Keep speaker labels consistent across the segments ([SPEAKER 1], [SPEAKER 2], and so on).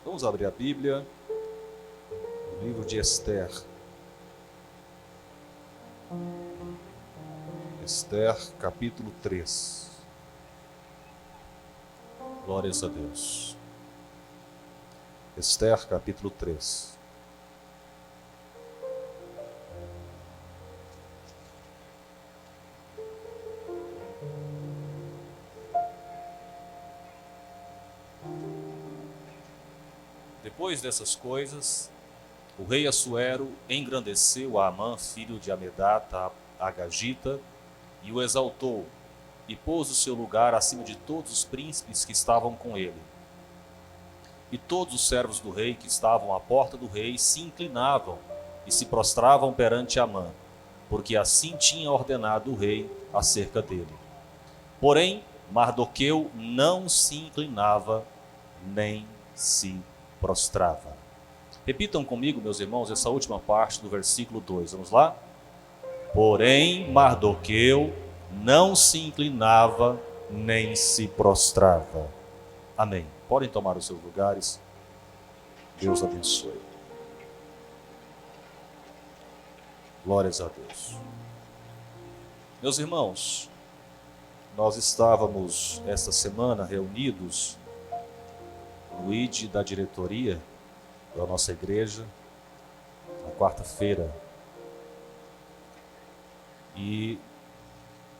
[SPEAKER 1] Vamos abrir a Bíblia, no livro de Esther. Esther, capítulo 3. Glórias a Deus. Esther, capítulo 3. Depois dessas coisas, o rei Assuero engrandeceu a Amã, filho de Amedata, Agagita, e o exaltou, e pôs o seu lugar acima de todos os príncipes que estavam com ele. E todos os servos do rei que estavam à porta do rei se inclinavam e se prostravam perante Amã, porque assim tinha ordenado o rei acerca dele. Porém, Mardoqueu não se inclinava, nem se prostrava. Repitam comigo, meus irmãos, essa última parte do versículo 2. Vamos lá? Porém, Mardoqueu não se inclinava, nem se prostrava. Amém. Podem tomar os seus lugares. Deus abençoe. Glórias a Deus. Meus irmãos, nós estávamos esta semana reunidos no ID da diretoria da nossa igreja, na quarta-feira, e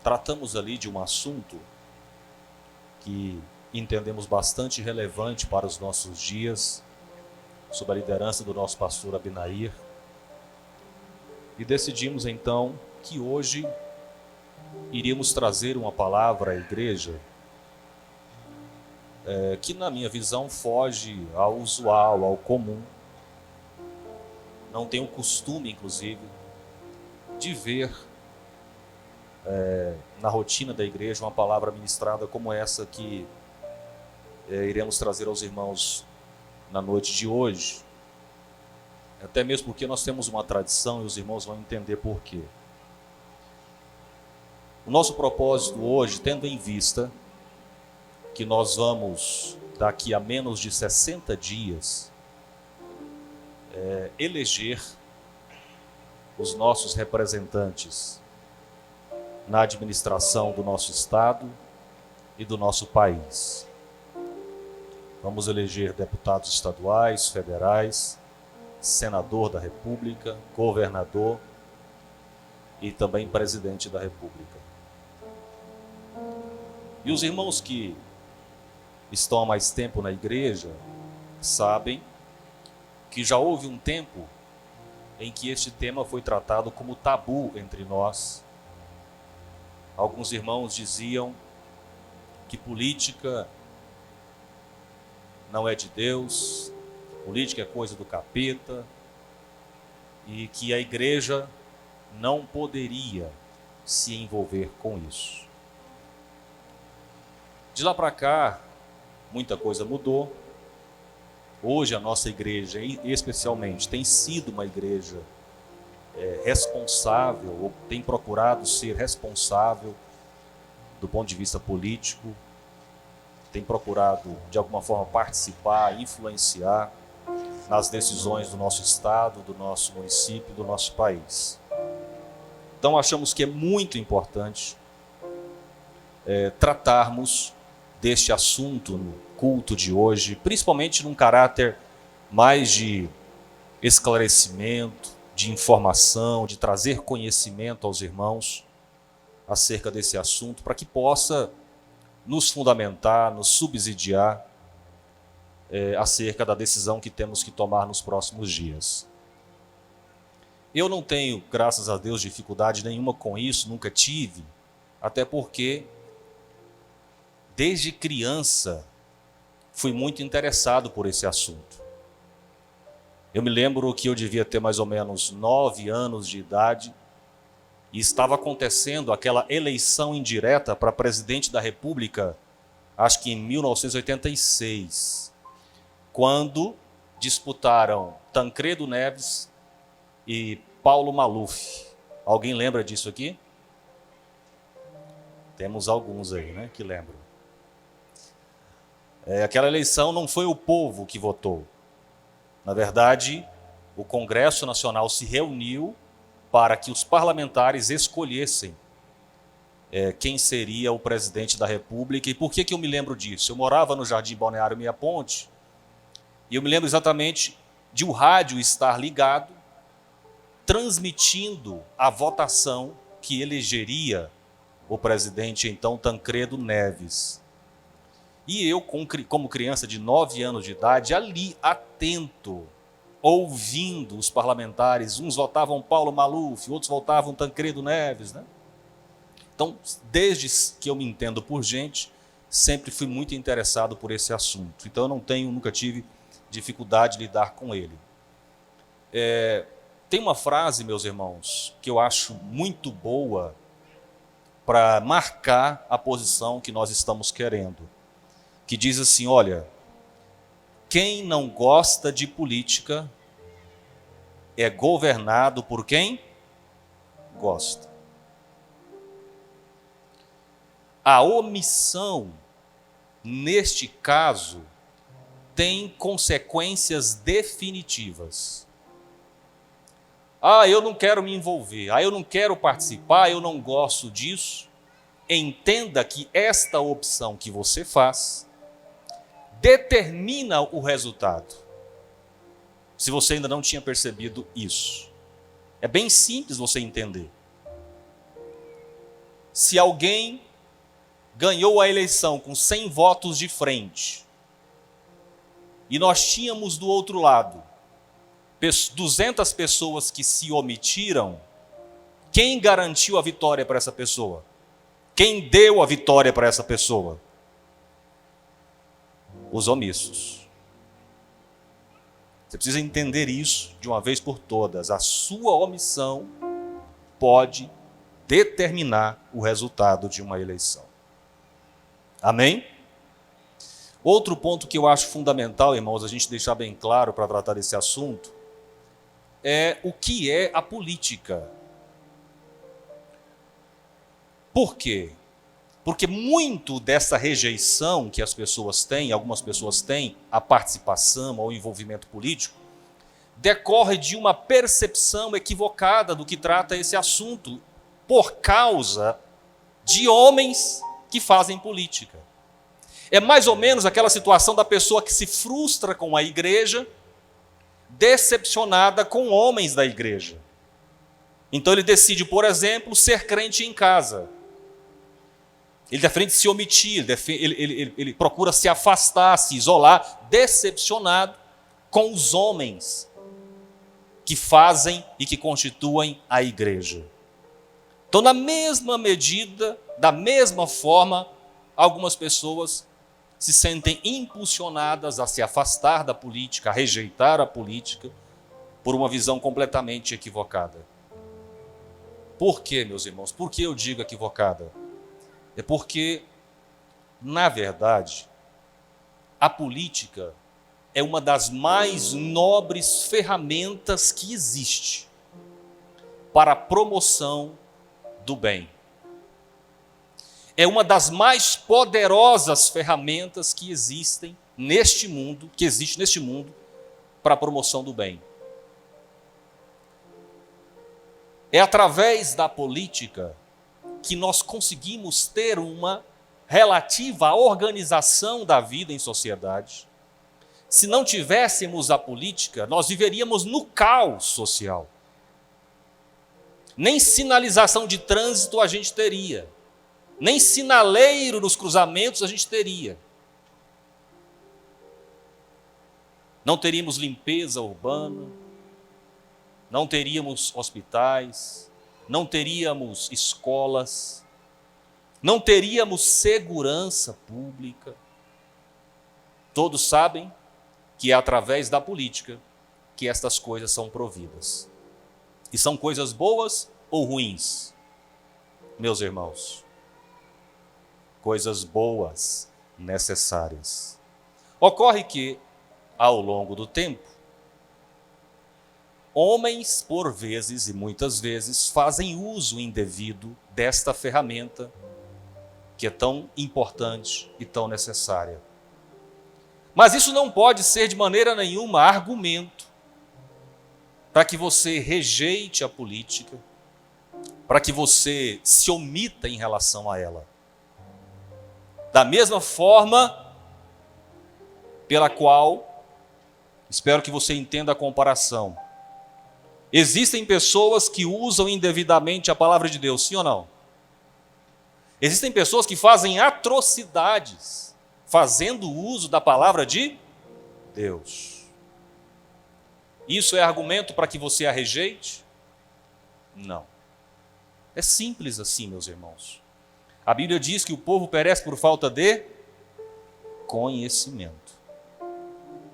[SPEAKER 1] tratamos ali de um assunto que entendemos bastante relevante para os nossos dias, sob a liderança do nosso pastor Abinair, e decidimos então que hoje iríamos trazer uma palavra à igreja que, na minha visão, foge ao usual, ao comum. Não tenho o costume, inclusive, de ver na rotina da igreja uma palavra ministrada como essa que iremos trazer aos irmãos na noite de hoje. Até mesmo porque nós temos uma tradição e os irmãos vão entender por quê. O nosso propósito hoje, tendo em vista que nós vamos, daqui a menos de 60 dias, eleger os nossos representantes na administração do nosso Estado e do nosso país. Vamos eleger deputados estaduais, federais, senador da República, governador e também presidente da República. E os irmãos que estão há mais tempo na igreja sabem que já houve um tempo em que este tema foi tratado como tabu entre nós. Alguns irmãos diziam que política não é de Deus, política é coisa do capeta, e que a igreja não poderia se envolver com isso. De lá para cá, muita coisa mudou. Hoje a nossa igreja, especialmente, tem sido uma igreja responsável, ou tem procurado ser responsável do ponto de vista político, tem procurado de alguma forma participar, influenciar nas decisões do nosso estado, do nosso município, do nosso país. Então achamos que é muito importante tratarmos deste assunto no culto de hoje, principalmente num caráter mais de esclarecimento, de informação, de trazer conhecimento aos irmãos acerca desse assunto, para que possa nos fundamentar, nos subsidiar acerca da decisão que temos que tomar nos próximos dias. Eu não tenho, graças a Deus, dificuldade nenhuma com isso, nunca tive, até porque desde criança fui muito interessado por esse assunto. Eu me lembro que eu devia ter mais ou menos 9 anos de idade e estava acontecendo aquela eleição indireta para presidente da República, acho que em 1986, quando disputaram Tancredo Neves e Paulo Maluf. Alguém lembra disso aqui? Temos alguns aí, né, que lembram. Aquela eleição não foi o povo que votou. Na verdade, o Congresso Nacional se reuniu para que os parlamentares escolhessem quem seria o presidente da República. E por que eu me lembro disso? Eu morava no Jardim Balneário Meia Ponte e eu me lembro exatamente de o rádio estar ligado, transmitindo a votação que elegeria o presidente, então, Tancredo Neves. E eu, como criança de 9 anos de idade, ali, atento, ouvindo os parlamentares, uns votavam Paulo Maluf, outros votavam Tancredo Neves, né? Então, desde que eu me entendo por gente, sempre fui muito interessado por esse assunto. Então, eu nunca tive dificuldade de lidar com ele. Tem uma frase, meus irmãos, que eu acho muito boa para marcar a posição que nós estamos querendo, que diz assim, olha, quem não gosta de política é governado por quem gosta. A omissão, neste caso, tem consequências definitivas. Eu não quero me envolver, eu não quero participar, eu não gosto disso. Entenda que esta opção que você faz determina o resultado. Se você ainda não tinha percebido isso. É bem simples você entender. Se alguém ganhou a eleição com 100 votos de frente, e nós tínhamos do outro lado 200 pessoas que se omitiram, quem garantiu a vitória para essa pessoa? Quem deu a vitória para essa pessoa? Os omissos. Você precisa entender isso de uma vez por todas. A sua omissão pode determinar o resultado de uma eleição. Amém? Outro ponto que eu acho fundamental, irmãos, a gente deixar bem claro para tratar desse assunto, é o que é a política. Por quê? Porque muito dessa rejeição que as pessoas têm, algumas pessoas têm, à participação, ao envolvimento político, decorre de uma percepção equivocada do que trata esse assunto, por causa de homens que fazem política. É mais ou menos aquela situação da pessoa que se frustra com a igreja, decepcionada com homens da igreja. Então ele decide, por exemplo, ser crente em casa. Ele defende se omitir, ele procura se afastar, se isolar, decepcionado com os homens que fazem e que constituem a igreja. Então, na mesma medida, da mesma forma, algumas pessoas se sentem impulsionadas a se afastar da política, a rejeitar a política, por uma visão completamente equivocada. Por quê, meus irmãos? Por que eu digo equivocada? É porque, na verdade, a política é uma das mais nobres ferramentas que existe para a promoção do bem. É uma das mais poderosas ferramentas que existem neste mundo, para a promoção do bem. É através da política que nós conseguimos ter uma relativa organização da vida em sociedade. Se não tivéssemos a política, nós viveríamos no caos social. Nem sinalização de trânsito a gente teria. Nem sinaleiro nos cruzamentos a gente teria. Não teríamos limpeza urbana, não teríamos hospitais, não teríamos escolas, não teríamos segurança pública. Todos sabem que é através da política que estas coisas são providas. E são coisas boas ou ruins, meus irmãos? Coisas boas, necessárias. Ocorre que, ao longo do tempo, homens, por vezes e muitas vezes, fazem uso indevido desta ferramenta que é tão importante e tão necessária. Mas isso não pode ser de maneira nenhuma argumento para que você rejeite a política, para que você se omita em relação a ela. Da mesma forma pela qual, espero que você entenda a comparação, existem pessoas que usam indevidamente a palavra de Deus, sim ou não? Existem pessoas que fazem atrocidades, fazendo uso da palavra de Deus. Isso é argumento para que você a rejeite? Não. É simples assim, meus irmãos. A Bíblia diz que o povo perece por falta de conhecimento.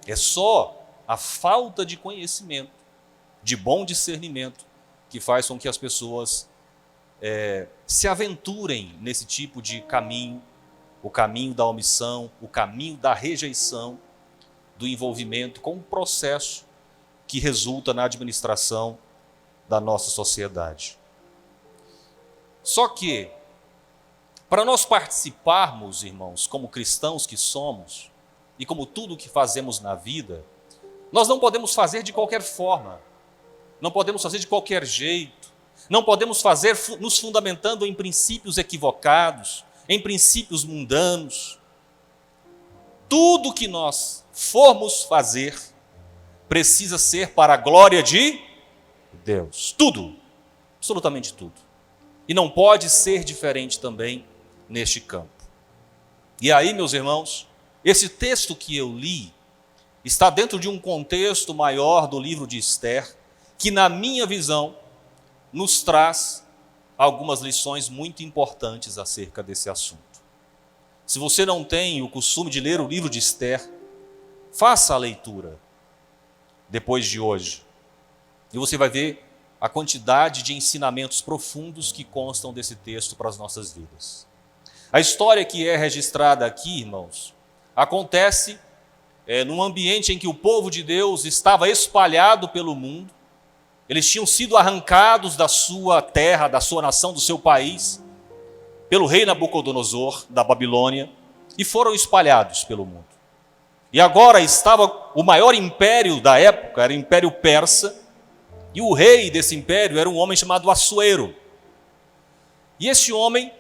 [SPEAKER 1] É só a falta de conhecimento, de bom discernimento, que faz com que as pessoas se aventurem nesse tipo de caminho, o caminho da omissão, o caminho da rejeição, do envolvimento com um processo que resulta na administração da nossa sociedade. Só que, para nós participarmos, irmãos, como cristãos que somos, e como tudo o que fazemos na vida, nós não podemos fazer de qualquer forma, não podemos fazer de qualquer jeito, não podemos fazer nos fundamentando em princípios equivocados, em princípios mundanos. Tudo que nós formos fazer precisa ser para a glória de Deus. Tudo, absolutamente tudo. E não pode ser diferente também neste campo. E aí, meus irmãos, esse texto que eu li está dentro de um contexto maior do livro de Esther, que, na minha visão, nos traz algumas lições muito importantes acerca desse assunto. Se você não tem o costume de ler o livro de Esther, faça a leitura depois de hoje. E você vai ver a quantidade de ensinamentos profundos que constam desse texto para as nossas vidas. A história que é registrada aqui, irmãos, acontece num ambiente em que o povo de Deus estava espalhado pelo mundo. Eles tinham sido arrancados da sua terra, da sua nação, do seu país, pelo rei Nabucodonosor, da Babilônia, e foram espalhados pelo mundo. E agora estava o maior império da época, era o Império Persa, e o rei desse império era um homem chamado Assuero. E esse homem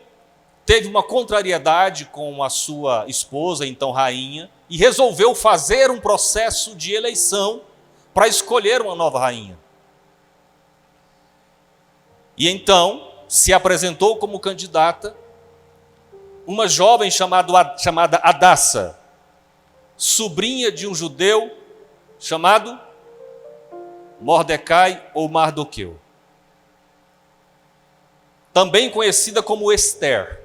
[SPEAKER 1] teve uma contrariedade com a sua esposa, então rainha, e resolveu fazer um processo de eleição para escolher uma nova rainha. E então se apresentou como candidata uma jovem chamada Hadassa, sobrinha de um judeu chamado Mordecai ou Mardoqueu, também conhecida como Esther.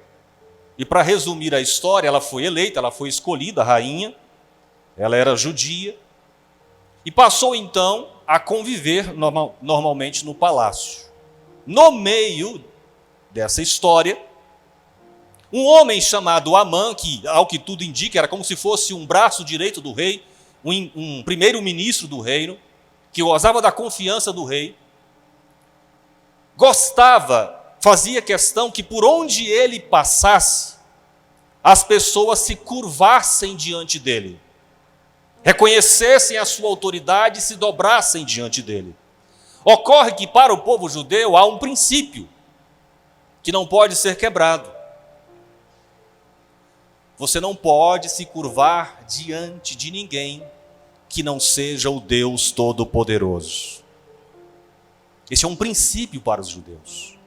[SPEAKER 1] E para resumir a história, ela foi eleita, ela foi escolhida rainha, ela era judia, e passou então a conviver normalmente no palácio. No meio dessa história, um homem chamado Amã, que ao que tudo indica era como se fosse um braço direito do rei, um primeiro-ministro do reino, que gozava da confiança do rei, fazia questão que por onde ele passasse, as pessoas se curvassem diante dele, reconhecessem a sua autoridade e se dobrassem diante dele. Ocorre que para o povo judeu há um princípio que não pode ser quebrado. Você não pode se curvar diante de ninguém que não seja o Deus Todo-Poderoso. Esse é um princípio para os judeus.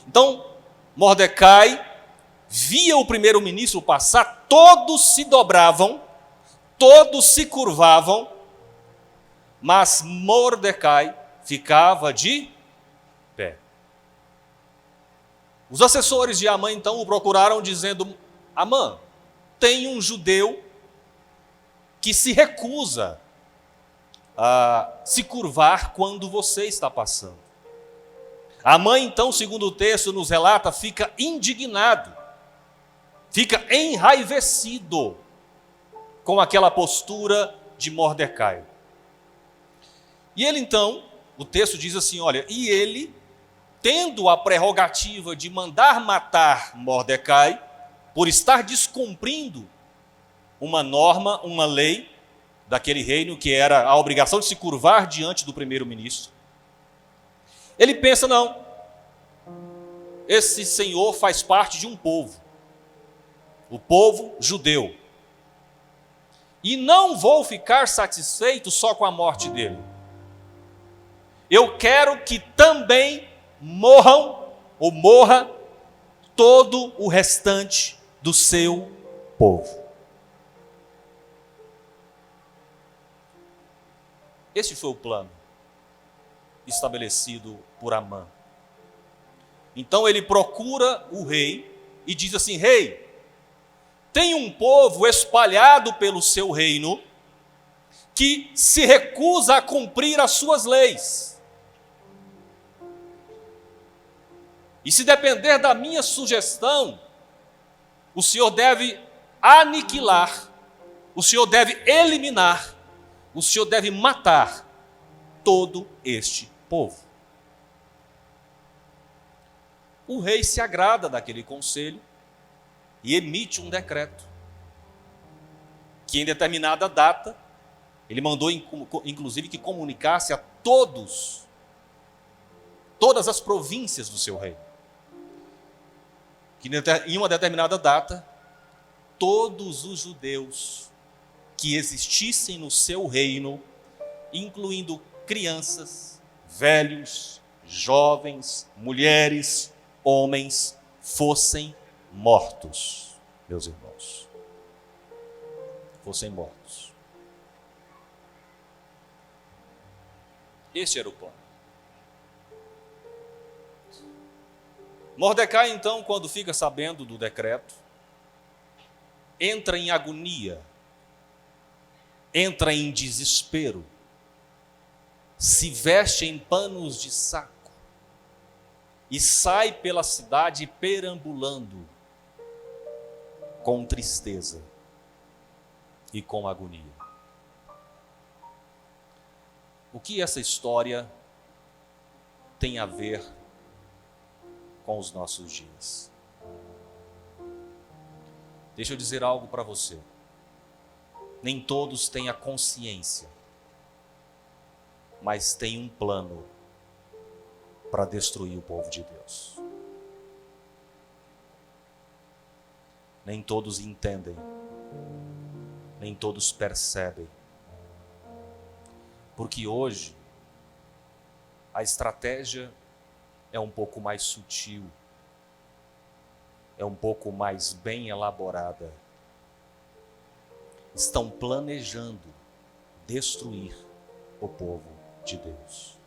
[SPEAKER 1] Então, Mordecai via o primeiro-ministro passar, todos se dobravam, todos se curvavam, mas Mordecai ficava de pé. Os assessores de Amã então o procuraram dizendo: Amã, tem um judeu que se recusa a se curvar quando você está passando. Amã então, segundo o texto nos relata, fica indignado, fica enraivecido com aquela postura de Mordecai. E ele então, o texto diz assim, olha, e ele, tendo a prerrogativa de mandar matar Mordecai, por estar descumprindo uma norma, uma lei, daquele reino, que era a obrigação de se curvar diante do primeiro-ministro, ele pensa, não, esse senhor faz parte de um povo, o povo judeu, e não vou ficar satisfeito só com a morte dele. Eu quero que também morra todo o restante do seu povo. Este foi o plano estabelecido por Amã. Então ele procura o rei e diz assim: rei, tem um povo espalhado pelo seu reino que se recusa a cumprir as suas leis. E se depender da minha sugestão, o senhor deve aniquilar, o senhor deve eliminar, o senhor deve matar todo este povo. O rei se agrada daquele conselho e emite um decreto, que em determinada data, ele mandou inclusive que comunicasse a todas as províncias do seu reino, que em uma determinada data, todos os judeus que existissem no seu reino, incluindo crianças, velhos, jovens, mulheres, homens, fossem mortos, meus irmãos. Fossem mortos. Este era o plano. Mordecai, então, quando fica sabendo do decreto, entra em agonia, entra em desespero, se veste em panos de saco e sai pela cidade perambulando com tristeza e com agonia. O que essa história tem a ver com os nossos dias? Deixa eu dizer algo para você. Nem todos têm a consciência, mas têm um plano para destruir o povo de Deus. Nem todos entendem, nem todos percebem, porque hoje a estratégia é um pouco mais sutil, é um pouco mais bem elaborada. Estão planejando destruir o povo de Deus.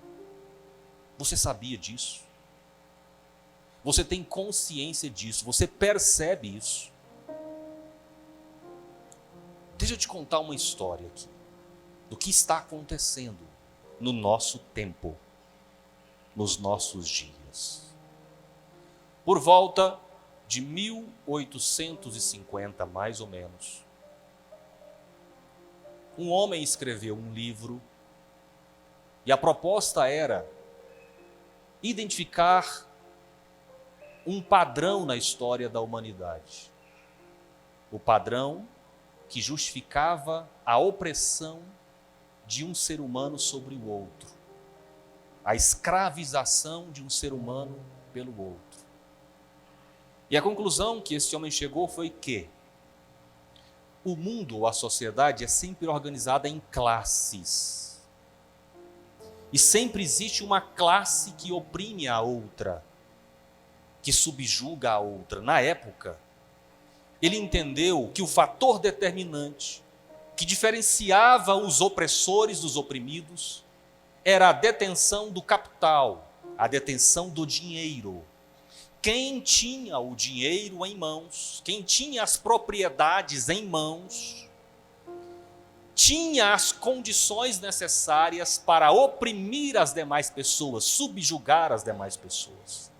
[SPEAKER 1] Você sabia disso? Você tem consciência disso? Você percebe isso? Deixa eu te contar uma história aqui do que está acontecendo no nosso tempo, nos nossos dias. Por volta de 1850, mais ou menos, um homem escreveu um livro e a proposta era identificar um padrão na história da humanidade. O padrão que justificava a opressão de um ser humano sobre o outro, a escravização de um ser humano pelo outro. E a conclusão que esse homem chegou foi que o mundo ou a sociedade é sempre organizada em classes. E sempre existe uma classe que oprime a outra, que subjuga a outra. Na época, ele entendeu que o fator determinante que diferenciava os opressores dos oprimidos era a detenção do capital, a detenção do dinheiro. Quem tinha o dinheiro em mãos, quem tinha as propriedades em mãos, tinha as condições necessárias para oprimir as demais pessoas, subjugar as demais pessoas.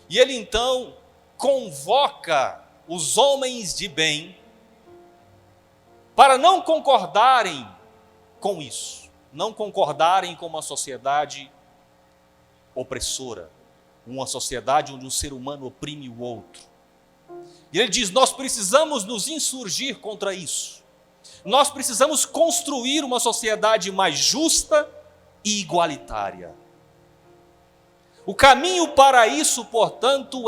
[SPEAKER 1] E ele então convoca os homens de bem para não concordarem com isso, não concordarem com uma sociedade opressora, uma sociedade onde um ser humano oprime o outro. E ele diz: nós precisamos nos insurgir contra isso. Nós precisamos construir uma sociedade mais justa e igualitária. O caminho para isso, portanto,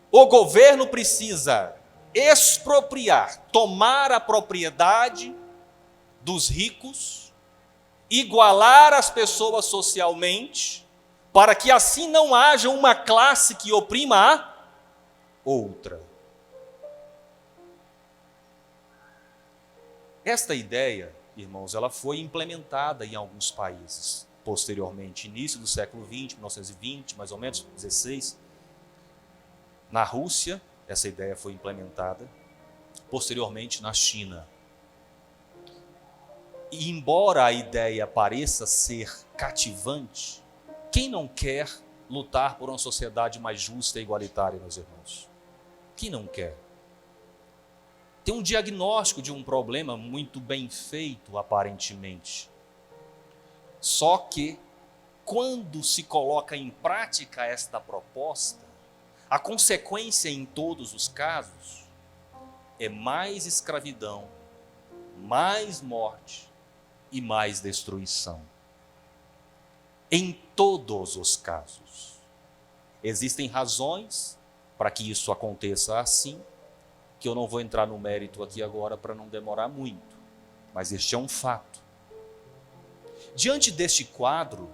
[SPEAKER 1] o governo precisa expropriar, tomar a propriedade dos ricos, igualar as pessoas socialmente, para que assim não haja uma classe que oprima a outra. Esta ideia, irmãos, ela foi implementada em alguns países posteriormente, início do século XX, 1920, mais ou menos, 16. Na Rússia, essa ideia foi implementada, posteriormente na China. E embora a ideia pareça ser cativante, quem não quer lutar por uma sociedade mais justa e igualitária, meus irmãos? Quem não quer? Tem um diagnóstico de um problema muito bem feito, aparentemente. Só que, quando se coloca em prática esta proposta, a consequência em todos os casos é mais escravidão, mais morte e mais destruição. Em todos os casos. Existem razões para que isso aconteça assim, que eu não vou entrar no mérito aqui agora para não demorar muito, mas este é um fato. Diante deste quadro,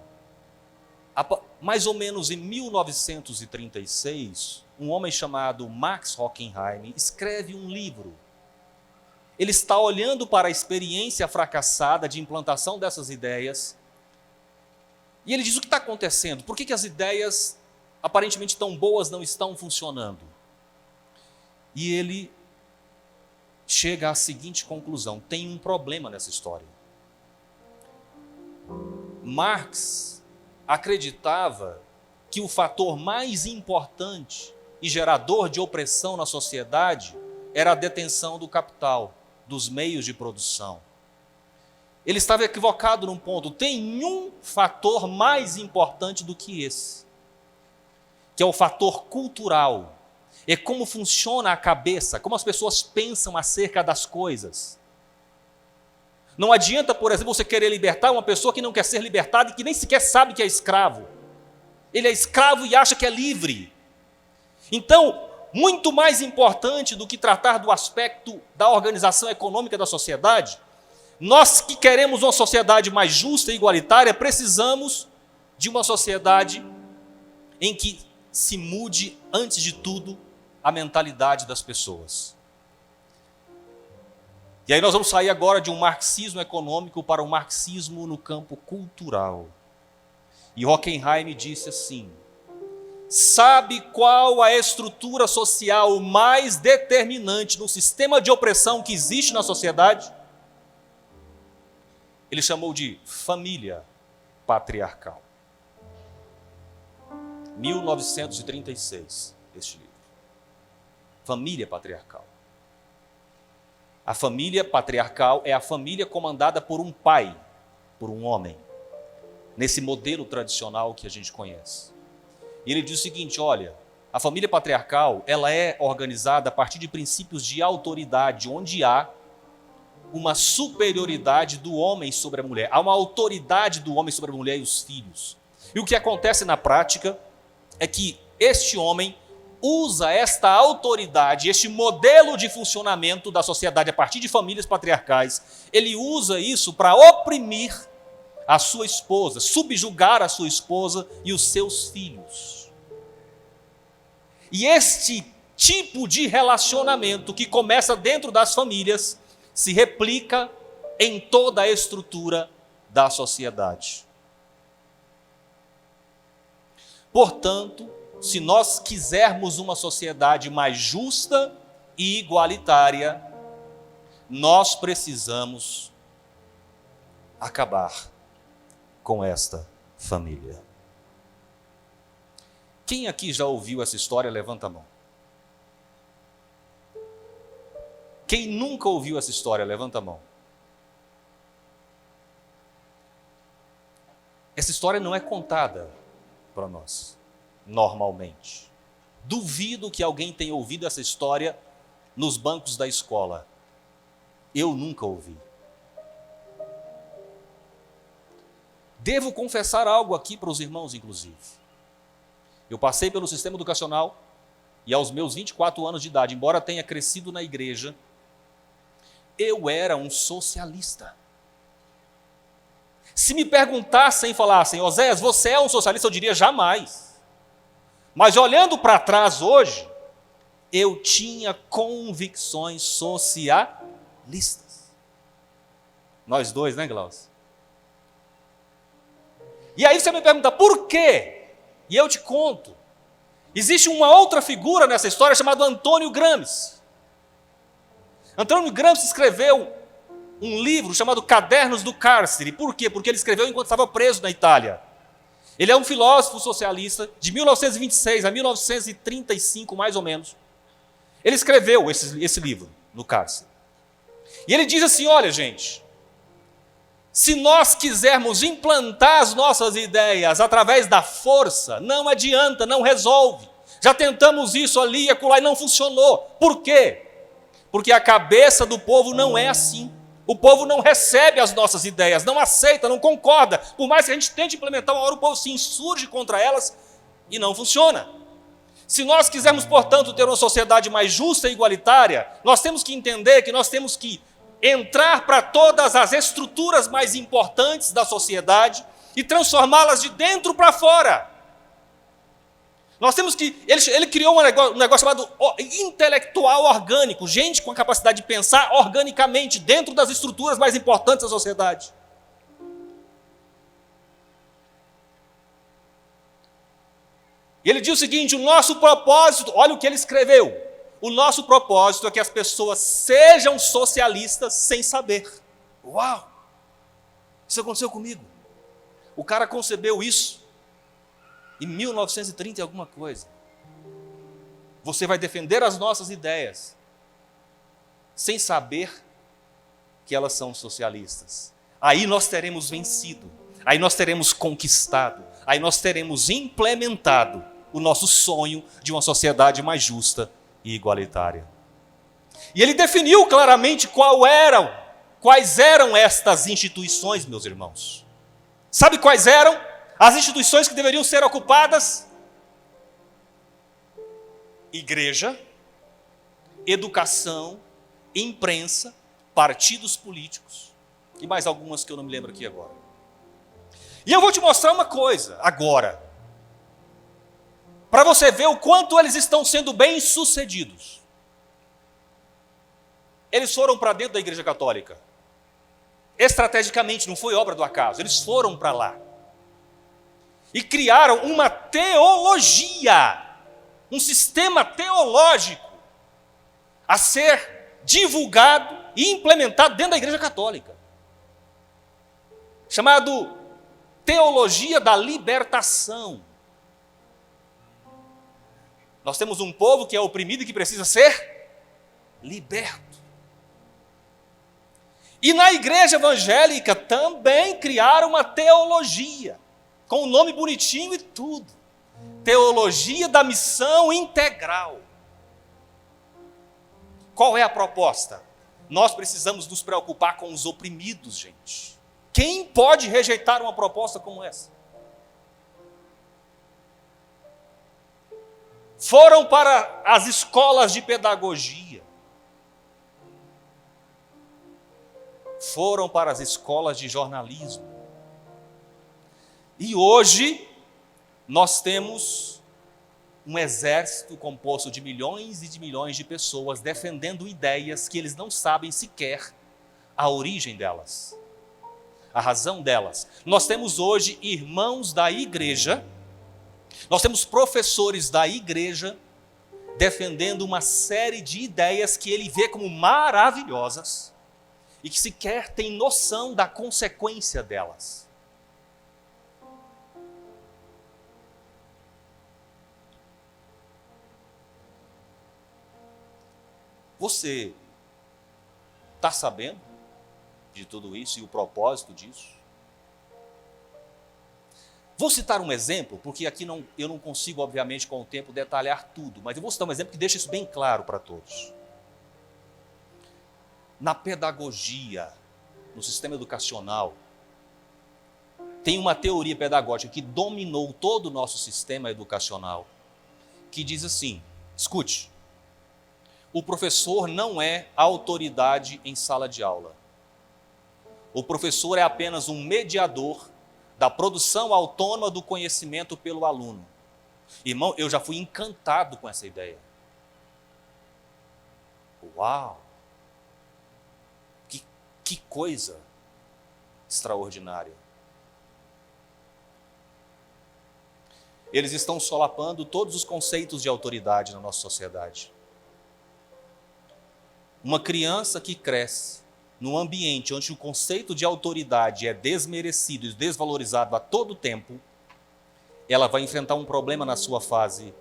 [SPEAKER 1] mais ou menos em 1936, um homem chamado Max Horkheim escreve um livro. Ele está olhando para a experiência fracassada de implantação dessas ideias e ele diz: o que está acontecendo? Por que as ideias aparentemente tão boas não estão funcionando? E ele chega à seguinte conclusão: tem um problema nessa história. Marx acreditava que o fator mais importante e gerador de opressão na sociedade era a detenção do capital, dos meios de produção. Ele estava equivocado num ponto. Tem um fator mais importante do que esse, que é o fator cultural. É como funciona a cabeça, como as pessoas pensam acerca das coisas. Não adianta, por exemplo, você querer libertar uma pessoa que não quer ser libertada e que nem sequer sabe que é escravo. Ele é escravo e acha que é livre. Então, muito mais importante do que tratar do aspecto da organização econômica da sociedade, nós que queremos uma sociedade mais justa e igualitária, precisamos de uma sociedade em que se mude, antes de tudo, a mentalidade das pessoas. E aí nós vamos sair agora de um marxismo econômico para um marxismo no campo cultural. E Horkheim disse assim: sabe qual a estrutura social mais determinante no sistema de opressão que existe na sociedade? Ele chamou de família patriarcal. 1936, este livro. Família patriarcal. A família patriarcal é a família comandada por um pai, por um homem, nesse modelo tradicional que a gente conhece. E ele diz o seguinte: olha, a família patriarcal, ela é organizada a partir de princípios de autoridade, onde há uma superioridade do homem sobre a mulher. Há uma autoridade do homem sobre a mulher e os filhos. E o que acontece na prática é que este homem usa esta autoridade, este modelo de funcionamento da sociedade a partir de famílias patriarcais, ele usa isso para oprimir a sua esposa, subjugar a sua esposa e os seus filhos. E este tipo de relacionamento que começa dentro das famílias se replica em toda a estrutura da sociedade. Portanto, se nós quisermos uma sociedade mais justa e igualitária, nós precisamos acabar com esta família. Quem aqui já ouviu essa história, levanta a mão. Quem nunca ouviu essa história, levanta a mão. Essa história não é contada para nós, normalmente. Duvido que alguém tenha ouvido essa história nos bancos da escola. Eu nunca ouvi. Devo confessar algo aqui para os irmãos, inclusive. Eu passei pelo sistema educacional e aos meus 24 anos de idade, embora tenha crescido na igreja, eu era um socialista. Se me perguntassem e falassem, Oséias, você é um socialista? Eu diria jamais. Mas olhando para trás hoje, eu tinha convicções socialistas. Nós dois, né, Glaucio? E aí você me pergunta, por quê? E eu te conto. Existe uma outra figura nessa história chamada Antônio Gramsci. Antônio Gramsci escreveu um livro chamado Cadernos do Cárcere. Por quê? Porque ele escreveu enquanto estava preso na Itália. Ele é um filósofo socialista de 1926 a 1935, mais ou menos. Ele escreveu esse livro no cárcere. E ele diz assim, olha gente, se nós quisermos implantar as nossas ideias através da força, não adianta, não resolve. Já tentamos isso ali e acolá e não funcionou. Por quê? Porque a cabeça do povo não é assim. O povo não recebe as nossas ideias, não aceita, não concorda. Por mais que a gente tente implementar, uma hora o povo se insurge contra elas e não funciona. Se nós quisermos, portanto, ter uma sociedade mais justa e igualitária, nós temos que entender que nós temos que entrar para todas as estruturas mais importantes da sociedade e transformá-las de dentro para fora. Nós temos que... Ele criou um negócio chamado intelectual orgânico, gente com a capacidade de pensar organicamente dentro das estruturas mais importantes da sociedade. E ele diz o seguinte, o nosso propósito, olha o que ele escreveu, o nosso propósito é que as pessoas sejam socialistas sem saber. Uau! Isso aconteceu comigo. O cara concebeu isso em 1930 e alguma coisa. Você vai defender as nossas ideias sem saber que elas são socialistas. Aí nós teremos vencido, aí nós teremos conquistado, aí nós teremos implementado o nosso sonho de uma sociedade mais justa e igualitária. E ele definiu claramente quais eram estas instituições, meus irmãos. Sabe quais eram? As instituições que deveriam ser ocupadas? Igreja, educação, imprensa, partidos políticos e mais algumas que eu não me lembro aqui agora. E eu vou te mostrar uma coisa agora, para você ver o quanto eles estão sendo bem-sucedidos. Eles foram para dentro da Igreja Católica. Estrategicamente, não foi obra do acaso, eles foram para lá. E criaram uma teologia, um sistema teológico a ser divulgado e implementado dentro da Igreja Católica, chamado Teologia da Libertação. Nós temos um povo que é oprimido e que precisa ser liberto. E na igreja evangélica também criaram uma teologia, com o nome bonitinho e tudo. Teologia da missão integral. Qual é a proposta? Nós precisamos nos preocupar com os oprimidos, gente. Quem pode rejeitar uma proposta como essa? Foram para as escolas de pedagogia. Foram para as escolas de jornalismo. E hoje nós temos um exército composto de milhões e de milhões de pessoas defendendo ideias que eles não sabem sequer a origem delas, a razão delas. Nós temos hoje irmãos da igreja, nós temos professores da igreja defendendo uma série de ideias que ele vê como maravilhosas e que sequer tem noção da consequência delas. Você está sabendo de tudo isso e o propósito disso? Vou citar um exemplo, porque aqui eu não consigo, obviamente, com o tempo, detalhar tudo, mas eu vou citar um exemplo que deixa isso bem claro para todos. na pedagogia, no sistema educacional, tem uma teoria pedagógica que dominou todo o nosso sistema educacional, que diz assim, escute, o professor não é autoridade em sala de aula. O professor é apenas um mediador da produção autônoma do conhecimento pelo aluno. Irmão, eu já fui encantado com essa ideia. Uau! Que coisa extraordinária. Eles estão solapando todos os conceitos de autoridade na nossa sociedade. Uma criança que cresce num ambiente onde o conceito de autoridade é desmerecido e desvalorizado a todo tempo, ela vai enfrentar um problema na sua fase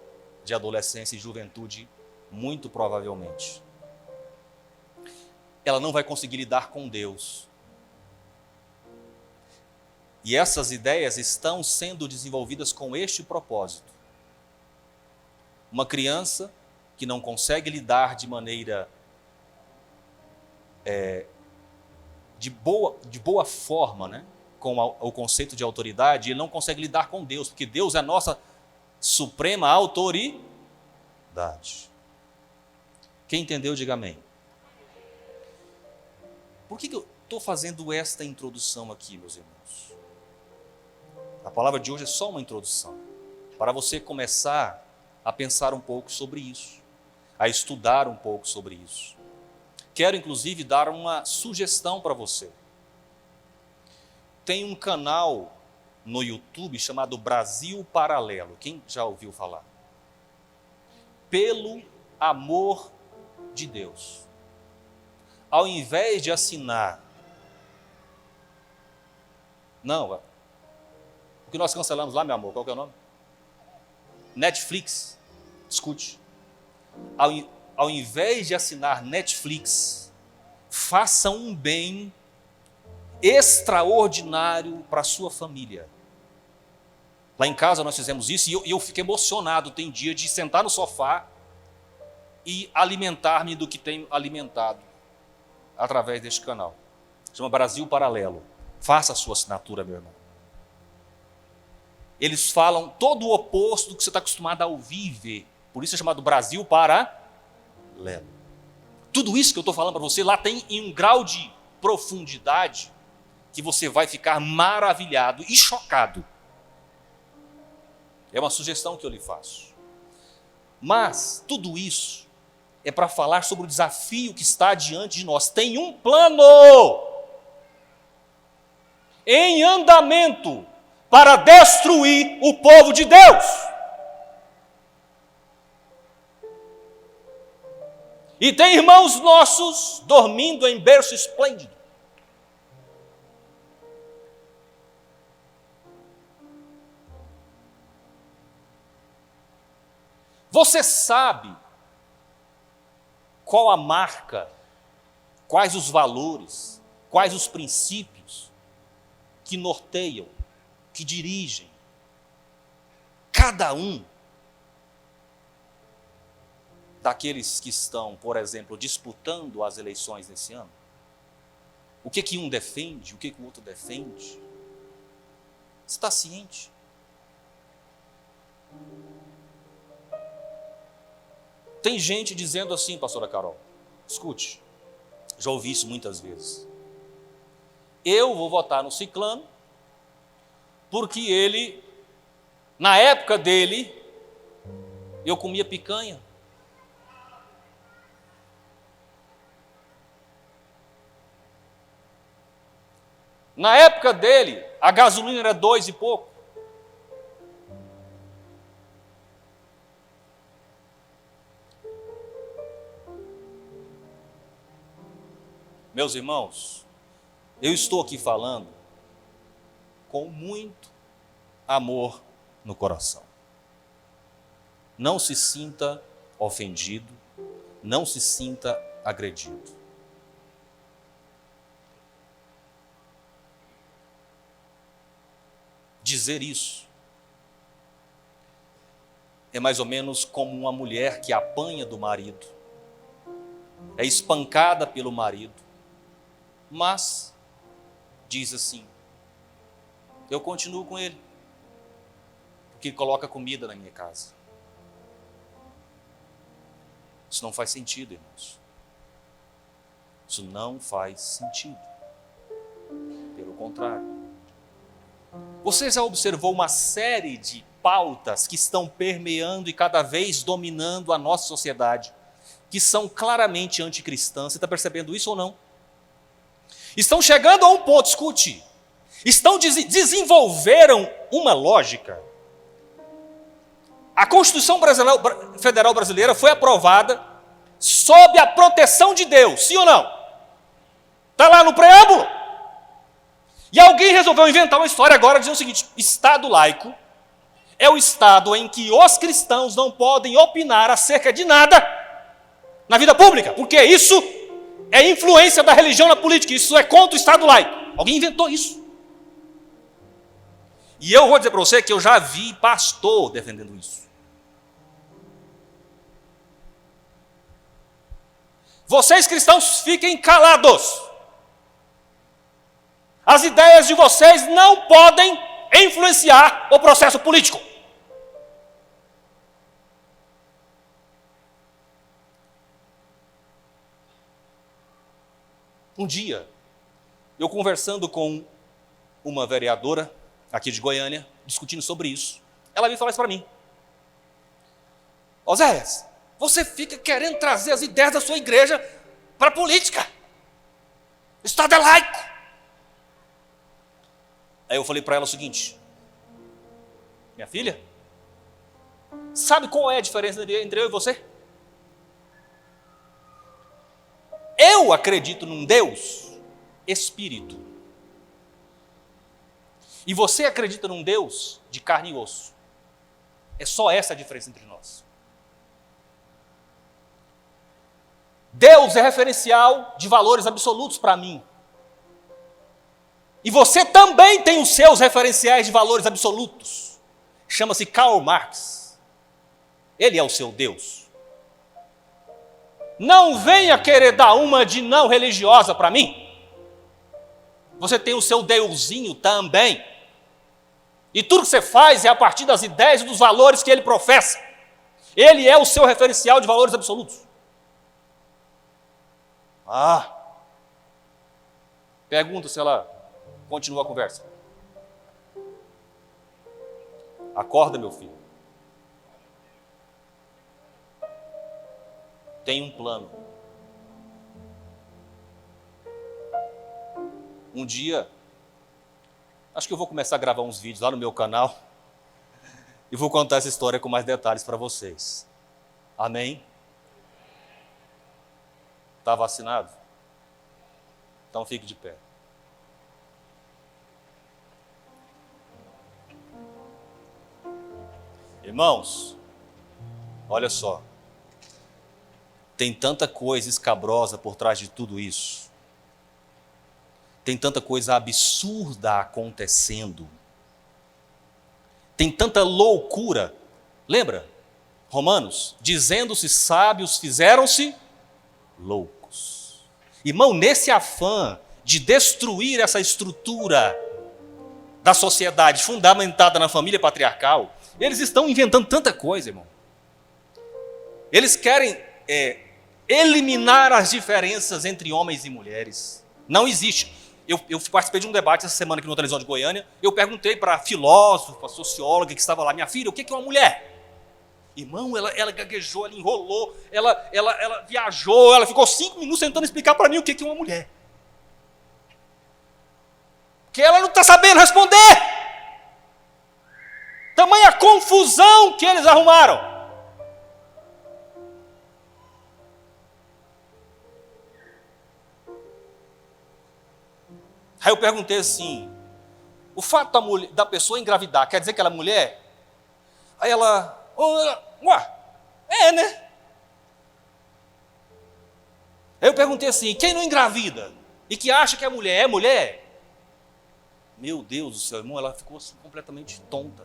[SPEAKER 1] de adolescência e juventude, muito provavelmente. Ela não vai conseguir lidar com Deus. E essas ideias estão sendo desenvolvidas com este propósito. Uma criança que não consegue lidar de maneira de boa forma, né, com o conceito de autoridade, ele não consegue lidar com Deus, porque Deus é a nossa suprema autoridade. Quem entendeu, diga amém. Por que eu estou fazendo esta introdução aqui, meus irmãos? A palavra de hoje é só uma introdução, para você começar a pensar um pouco sobre isso, a estudar um pouco sobre isso. Quero, inclusive, dar uma sugestão para você. Tem um canal no YouTube chamado Brasil Paralelo. Quem já ouviu falar? Pelo amor de Deus. Ao invés de assinar... Não, o que nós cancelamos lá, meu amor, qual que é o nome? Netflix. Escute. Ao invés de assinar Netflix, faça um bem extraordinário para a sua família. Lá em casa nós fizemos isso e eu fiquei emocionado. Tem dia de sentar no sofá e alimentar-me do que tenho alimentado através deste canal. Chama Brasil Paralelo. Faça a sua assinatura, meu irmão. Eles falam todo o oposto do que você está acostumado a ouvir e ver. Por isso é chamado Brasil Paralelo. Tudo isso que eu estou falando para você, lá tem em um grau de profundidade que você vai ficar maravilhado e chocado. É uma sugestão que eu lhe faço. Mas tudo isso é para falar sobre o desafio que está diante de nós. Tem um plano em andamento para destruir o povo de Deus. E tem irmãos nossos dormindo em berço esplêndido. Você sabe qual a marca, quais os valores, quais os princípios que norteiam, que dirigem cada um daqueles que estão, por exemplo, disputando as eleições nesse ano? O que um defende, o que o outro defende? Você está ciente? Tem gente dizendo assim, pastora Carol, escute, já ouvi isso muitas vezes. Eu vou votar no ciclano porque ele, na época dele, eu comia picanha. Na época dele, a gasolina era 2 e pouco. Meus irmãos, eu estou aqui falando com muito amor no coração. Não se sinta ofendido, não se sinta agredido. Dizer isso é mais ou menos como uma mulher que apanha do marido, é espancada pelo marido, mas diz assim: eu continuo com ele, porque ele coloca comida na minha casa. Isso não faz sentido, irmãos. Isso não faz sentido. Pelo contrário. Você já observou uma série de pautas que estão permeando e cada vez dominando a nossa sociedade, que são claramente anticristãs? Você está percebendo isso ou não? Estão chegando a um ponto, escute, desenvolveram uma lógica. A Constituição Federal Brasileira foi aprovada sob a proteção de Deus, sim ou não? Está lá no preâmbulo. E alguém resolveu inventar uma história agora dizendo o seguinte: Estado laico é o Estado em que os cristãos não podem opinar acerca de nada na vida pública, porque isso é influência da religião na política, isso é contra o Estado laico. Alguém inventou isso. E eu vou dizer para você que eu já vi pastor defendendo isso. Vocês cristãos fiquem calados. As ideias de vocês não podem influenciar o processo político. Um dia, eu conversando com uma vereadora aqui de Goiânia, discutindo sobre isso, ela veio falar isso para mim: Oséias, você fica querendo trazer as ideias da sua igreja para a política. O Estado é laico. Aí eu falei para ela o seguinte: minha filha, sabe qual é a diferença entre eu e você? Eu acredito num Deus espírito. E você acredita num Deus de carne e osso. É só essa a diferença entre nós. Deus é referencial de valores absolutos para mim. E você também tem os seus referenciais de valores absolutos. Chama-se Karl Marx. Ele é o seu Deus. Não venha querer dar uma de não religiosa para mim. Você tem o seu Deusinho também. E tudo que você faz é a partir das ideias e dos valores que ele professa. Ele é o seu referencial de valores absolutos. Pergunta se ela continua a conversa. Acorda, meu filho. Tem um plano. Um dia, acho que eu vou começar a gravar uns vídeos lá no meu canal e vou contar essa história com mais detalhes para vocês. Amém? Está vacinado? Então fique de pé. Irmãos, olha só. Tem tanta coisa escabrosa por trás de tudo isso. Tem tanta coisa absurda acontecendo. Tem tanta loucura. Lembra? Romanos, dizendo-se sábios, fizeram-se loucos. Irmão, nesse afã de destruir essa estrutura da sociedade fundamentada na família patriarcal, eles estão inventando tanta coisa, irmão. Eles querem eliminar as diferenças entre homens e mulheres. Não existe. Eu participei de um debate essa semana aqui no televisão de Goiânia. Eu perguntei para a filósofa, a socióloga que estava lá: minha filha, o que é uma mulher? Irmão, ela gaguejou, ela enrolou, ela viajou, ela ficou 5 minutos tentando explicar para mim o que é uma mulher. Porque ela não está sabendo responder. Tamanha confusão que eles arrumaram. Aí eu perguntei assim: o fato da pessoa engravidar quer dizer que ela é mulher? Aí ela, né? Aí eu perguntei assim: quem não engravida e que acha que é mulher? Meu Deus do céu, irmão, ela ficou assim, completamente tonta.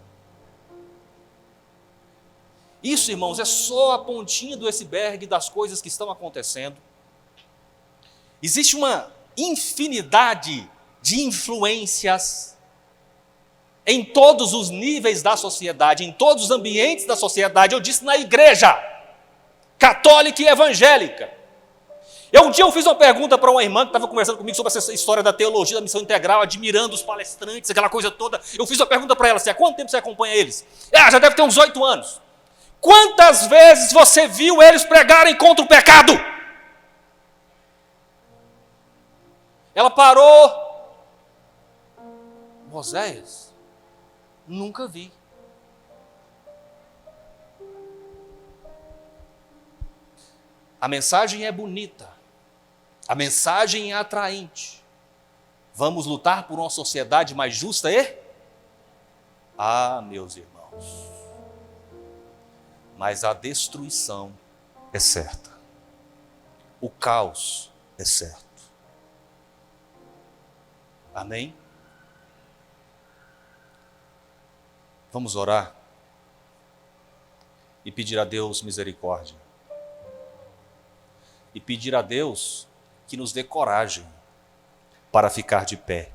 [SPEAKER 1] Isso, irmãos, é só a pontinha do iceberg das coisas que estão acontecendo. Existe uma infinidade de influências em todos os níveis da sociedade, em todos os ambientes da sociedade. Eu disse na igreja católica e evangélica. Um dia eu fiz uma pergunta para uma irmã que estava conversando comigo sobre essa história da teologia da missão integral, admirando os palestrantes, aquela coisa toda. Eu fiz uma pergunta para ela assim: há quanto tempo você acompanha eles? Já deve ter uns 8 anos. Quantas vezes você viu eles pregarem contra o pecado? Ela parou. Moisés, nunca vi. A mensagem é bonita. A mensagem é atraente. Vamos lutar por uma sociedade mais justa e? Meus irmãos. Mas a destruição é certa. O caos é certo. Amém? Vamos orar e pedir a Deus misericórdia. E pedir a Deus que nos dê coragem para ficar de pé.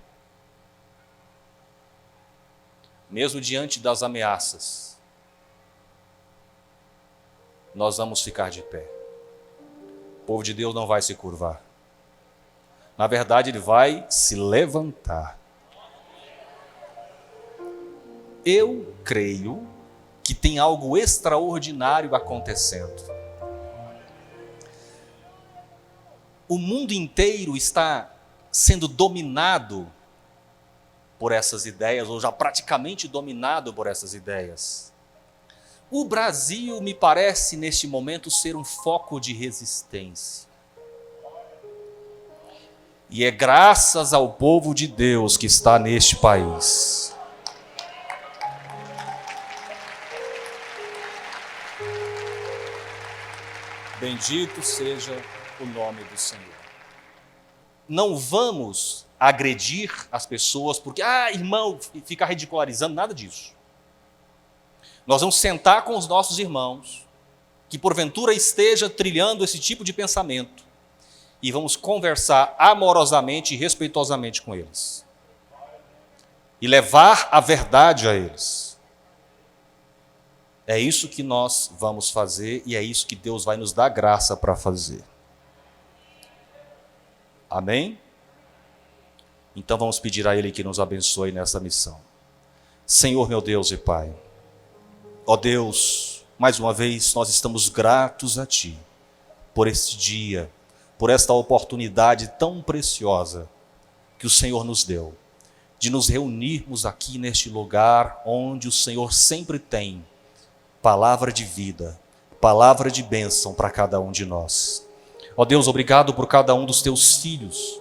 [SPEAKER 1] Mesmo diante das ameaças, nós vamos ficar de pé. O povo de Deus não vai se curvar. Na verdade, ele vai se levantar. Eu creio que tem algo extraordinário acontecendo. O mundo inteiro está sendo dominado por essas ideias, ou já praticamente dominado por essas ideias. O Brasil me parece, neste momento, ser um foco de resistência. E é graças ao povo de Deus que está neste país. Bendito seja o nome do Senhor. Não vamos agredir as pessoas porque, irmão, fica ridicularizando, nada disso. Nós vamos sentar com os nossos irmãos que porventura esteja trilhando esse tipo de pensamento e vamos conversar amorosamente e respeitosamente com eles. E levar a verdade a eles. É isso que nós vamos fazer e é isso que Deus vai nos dar graça para fazer. Amém? Então vamos pedir a Ele que nos abençoe nessa missão. Senhor, meu Deus e Pai, ó Deus, mais uma vez nós estamos gratos a Ti por este dia, por esta oportunidade tão preciosa que o Senhor nos deu, de nos reunirmos aqui neste lugar onde o Senhor sempre tem palavra de vida, palavra de bênção para cada um de nós. Ó Deus, obrigado por cada um dos Teus filhos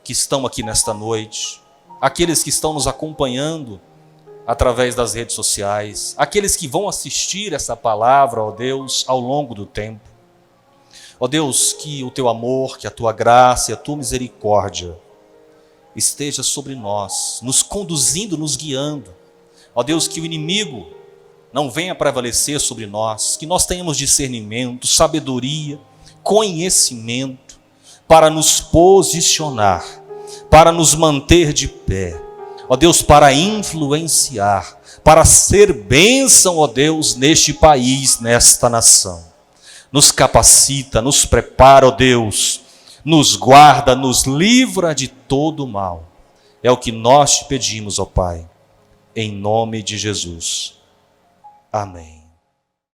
[SPEAKER 1] que estão aqui nesta noite, aqueles que estão nos acompanhando através das redes sociais, aqueles que vão assistir essa palavra, ó Deus, ao longo do tempo. Ó Deus, que o Teu amor, que a Tua graça e a Tua misericórdia esteja sobre nós, nos conduzindo, nos guiando. Ó Deus, que o inimigo não venha prevalecer sobre nós, que nós tenhamos discernimento, sabedoria, conhecimento para nos posicionar, para nos manter de pé, ó Deus, para influenciar, para ser bênção, ó Deus, neste país, nesta nação. Nos capacita, nos prepara, ó Deus, nos guarda, nos livra de todo o mal. É o que nós te pedimos, ó Pai, em nome de Jesus. Amém.